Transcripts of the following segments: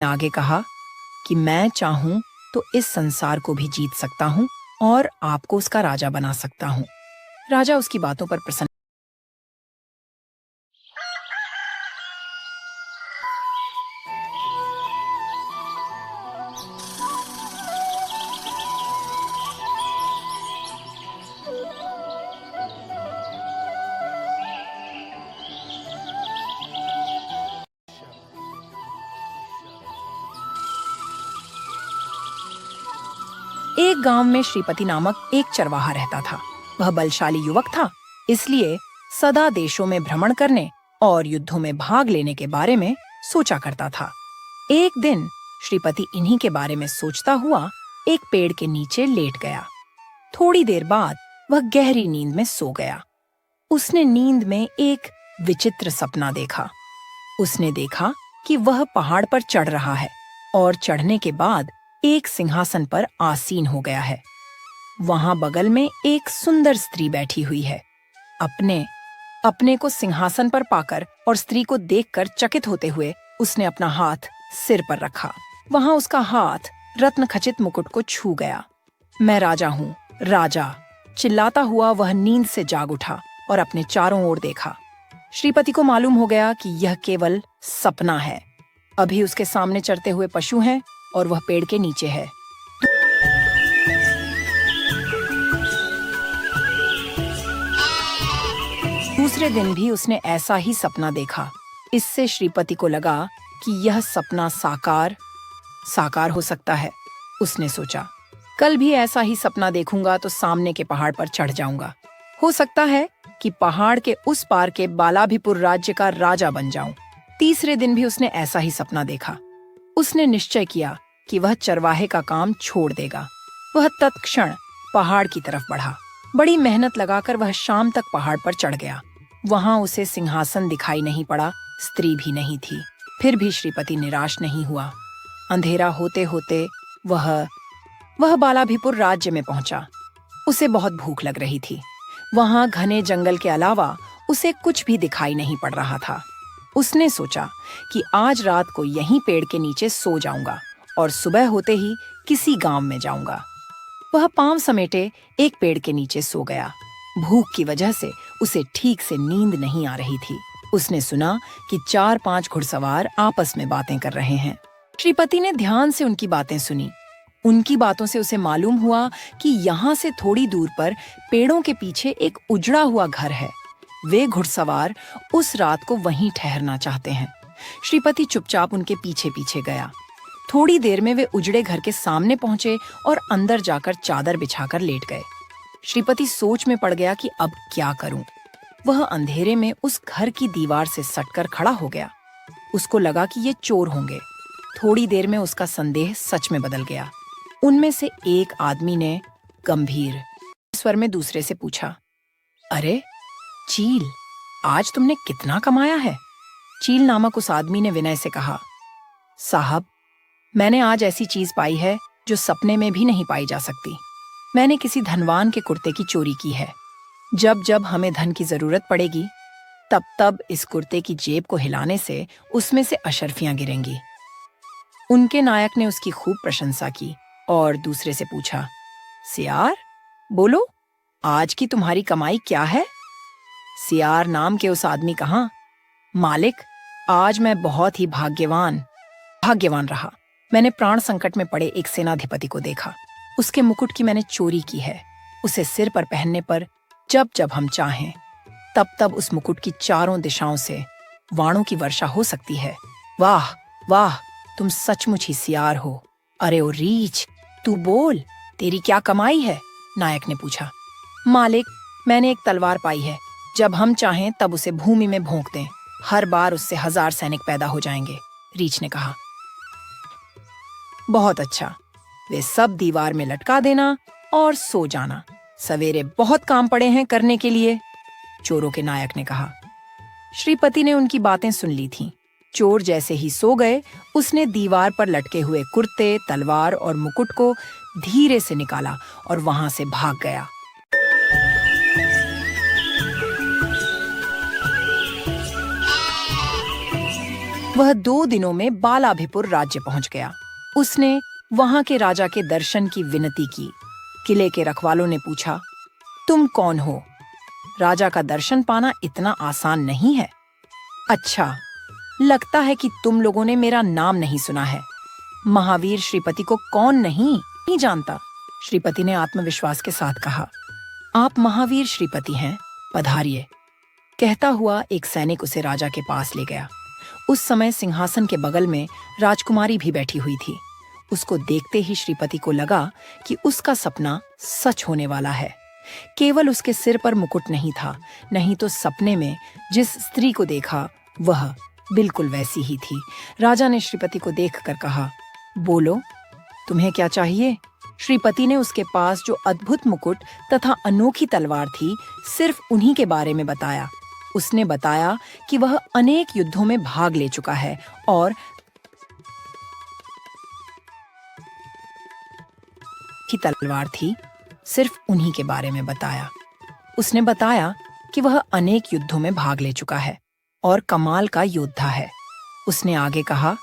आगे कहा कि मैं चाहूं तो इस संसार को भी जीत सकता हूं और आपको उसका राजा बना सकता हूं। राजा उसकी बातों पर प्रसन्न। एक गांव में श्रीपति नामक एक चरवाहा रहता था। वह बलशाली युवक था, इसलिए सदा देशों में भ्रमण करने और युद्धों में भाग लेने के बारे में सोचा करता था। एक दिन श्रीपति इन्हीं के बारे में सोचता हुआ एक पेड़ के नीचे लेट गया। थोड़ी देर बाद वह गहरी नींद में सो गया। उसने नींद में एक विचित्र सपना देखा। उसने देखा कि वह पहाड़ पर चढ़ रहा है और चढ़ने के बाद एक सिंहासन पर आसीन हो गया है। वहां बगल में एक सुंदर स्त्री बैठी हुई है। अपने को सिंहासन पर पाकर और स्त्री को देखकर चकित होते हुए उसने अपना हाथ सिर पर रखा। वहां उसका हाथ रत्नखचित मुकुट को छू गया। मैं राजा हूँ, राजा, चिल्लाता हुआ वह नींद से जाग उठा और अपने चारों ओर देखा। श्रीपति को मालूम हो गया कि यह केवल सपना है। अभी उसके सामने चरते हुए पशु हैं और वह पेड़ के नीचे है। दूसरे दिन भी उसने ऐसा ही सपना देखा। इससे श्रीपति को लगा कि यह सपना साकार हो सकता है। उसने सोचा, कल भी ऐसा ही सपना देखूंगा तो सामने के पहाड़ पर चढ़ जाऊंगा। हो सकता है कि पहाड़ के उस पार के बालाभिपुर राज्य का राजा बन जाऊं। तीसरे दिन भी उसने ऐसा ही सपना देखा। उसने निश्चय किया कि वह चरवाहे का काम छोड़ देगा। वह तत्क्षण पहाड़ की तरफ बढ़ा। बड़ी मेहनत लगाकर वह शाम तक पहाड़ पर चढ़ गया। वहां उसे सिंहासन दिखाई नहीं पड़ा, स्त्री भी नहीं थी। फिर भी श्रीपति निराश नहीं हुआ। अंधेरा होते होते वह बालाभिपुर राज्य में पहुंचा। उसे बहुत भूख लग रही थी। वहां घने जंगल के अलावा उसे कुछ भी दिखाई नहीं पड़ रहा था। उसने सोचा कि आज रात को यहीं पेड़ के नीचे सो जाऊंगा और सुबह होते ही किसी गांव में जाऊंगा। वह पांव समेटे एक पेड़ के नीचे सो गया। भूख की वजह से उसे ठीक से नींद नहीं आ रही थी। उसने सुना कि 4-5 घुड़सवार आपस में बातें कर रहे हैं। श्रीपति ने ध्यान से उनकी बातें सुनी। उनकी बातों से उसे मालूम हुआ कि यहाँ से थोड़ी दूर पर पेड़ों के पीछे एक उजड़ा हुआ घर है। वे घुड़सवार उस रात को वहीं ठहरना चाहते हैं। श्रीपति चुपचाप उनके पीछे पीछे गया। थोड़ी देर में वे उजड़े घर के सामने पहुंचे और अंदर जाकर चादर बिछाकर लेट गए। श्रीपति सोच में पड़ गया कि अब क्या करूं। वह अंधेरे में उस घर की दीवार से सटकर खड़ा हो गया। उसको लगा कि ये चोर होंगे। थोड़ी देर में उसका संदेह सच में बदल गया। उनमें से एक आदमी ने गंभीर स्वर में दूसरे से पूछा, अरे चील, आज तुमने कितना कमाया है? चील नामक उस आदमी ने विनय से कहा, साहब, मैंने आज ऐसी चीज पाई है जो सपने में भी नहीं पाई जा सकती। मैंने किसी धनवान के कुर्ते की चोरी की है। जब जब हमें धन की जरूरत पड़ेगी, तब तब इस कुर्ते की जेब को हिलाने से उसमें से अशर्फियां गिरेंगी। उनके नायक ने उसकी खूब प्रशंसा की और दूसरे से पूछा, सियार, बोलो, आज की तुम्हारी कमाई क्या है? सियार नाम के उस आदमी कहा, मालिक, आज मैं बहुत ही भाग्यवान रहा। मैंने प्राण संकट में पड़े एक सेनाधिपति को देखा। उसके मुकुट की मैंने चोरी की है। उसे सिर पर पहनने पर जब जब हम चाहें, तब तब उस मुकुट की चारों दिशाओं से वाणों की वर्षा हो सकती है। वाह वाह, तुम सचमुच ही सियार हो। अरे ओ रीछ, तू बोल, तेरी क्या कमाई है? नायक ने पूछा। मालिक, मैंने एक तलवार पाई है। जब हम चाहें तब उसे भूमि में भोंक दें, हर बार उससे 1000 सैनिक पैदा हो जाएंगे। रीछ ने कहा। बहुत अच्छा, वे सब दीवार में लटका देना और सो जाना। सवेरे बहुत काम पड़े हैं करने के लिए, चोरों के नायक ने कहा। श्रीपति ने उनकी बातें सुन ली थीं। चोर जैसे ही सो गए, उसने दीवार पर लटके हुए कुर्ते, तलवार और मुकुट को धीरे से निकाला और वहां से भाग गया। वह 2 दिनों में बालाभिपुर राज्य पहुंच गया। उसने वहां के राजा के दर्शन की विनती की। किले के रखवालों ने पूछा, तुम कौन हो? राजा का दर्शन पाना इतना आसान नहीं है। अच्छा, लगता है कि तुम लोगों ने मेरा नाम नहीं सुना है। महावीर श्रीपति को कौन नहीं जानता? श्रीपति ने आत्मविश्वास के साथ कहा। आप महावीर श्रीपति हैं, पधारिए। कहता हुआ एक सैनिक उसे राजा के पास ले गया। उस समय सिंहासन के बगल में राजकुमारी भी बैठी हुई थी। उसको देखते ही श्रीपति को लगा कि उसका सपना सच होने वाला है। केवल उसके सिर पर मुकुट नहीं था, नहीं तो सपने में जिस स्त्री को देखा वह बिल्कुल वैसी ही थी। राजा ने श्रीपति को देखकर कहा, बोलो, तुम्हें क्या चाहिए? श्रीपति ने उसके पास जो अद्भुत मुकुट तथा अनोखी तलवार थी, सिर्फ उन्हीं के बारे में बताया। उसने बताया कि वह अनेक युद्धों में भाग ले चुका है और की तलवार थी, सिर्फ उन्हीं के बारे में बताया। उसने बताया कि वह अनेक युद्धों में भाग ले चुका है और कमाल का योद्धा है। उसने आगे कहा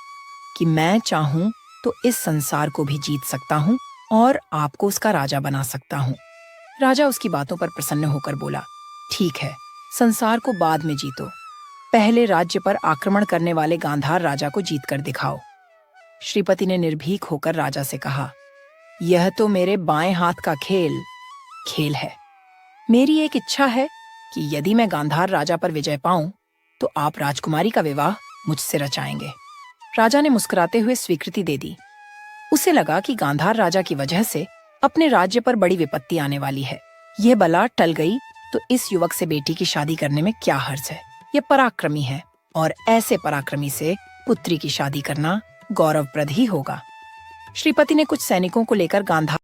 कि मैं चाहूं तो इस संसार को भी जीत सकता हूं और आपको उसका राजा बना सकता हूं। राजा उसकी बातों पर प्रसन्न होकर बोला, ठीक है, संसार को बाद में जीतो, पहले राज्य पर आक्रमण करने वाले गांधार राजा को जीत कर दिखाओ। श्रीपति ने निर्भीक होकर राजा से कहा, यह तो मेरे बाएं हाथ का खेल है। मेरी एक इच्छा है कि यदि मैं गांधार राजा पर विजय पाऊं तो आप राजकुमारी का विवाह मुझसे रचाएंगे। राजा ने मुस्कुराते हुए स्वीकृति दे दी। उसे लगा कि गांधार राजा की वजह से अपने राज्य पर बड़ी विपत्ति आने वाली है। यह बला टल गई तो इस युवक से बेटी की शादी करने में क्या हर्ज है? यह पराक्रमी है और ऐसे पराक्रमी से पुत्री की शादी करना गौरवप्रद ही होगा। श्रीपति ने कुछ सैनिकों को लेकर गांधार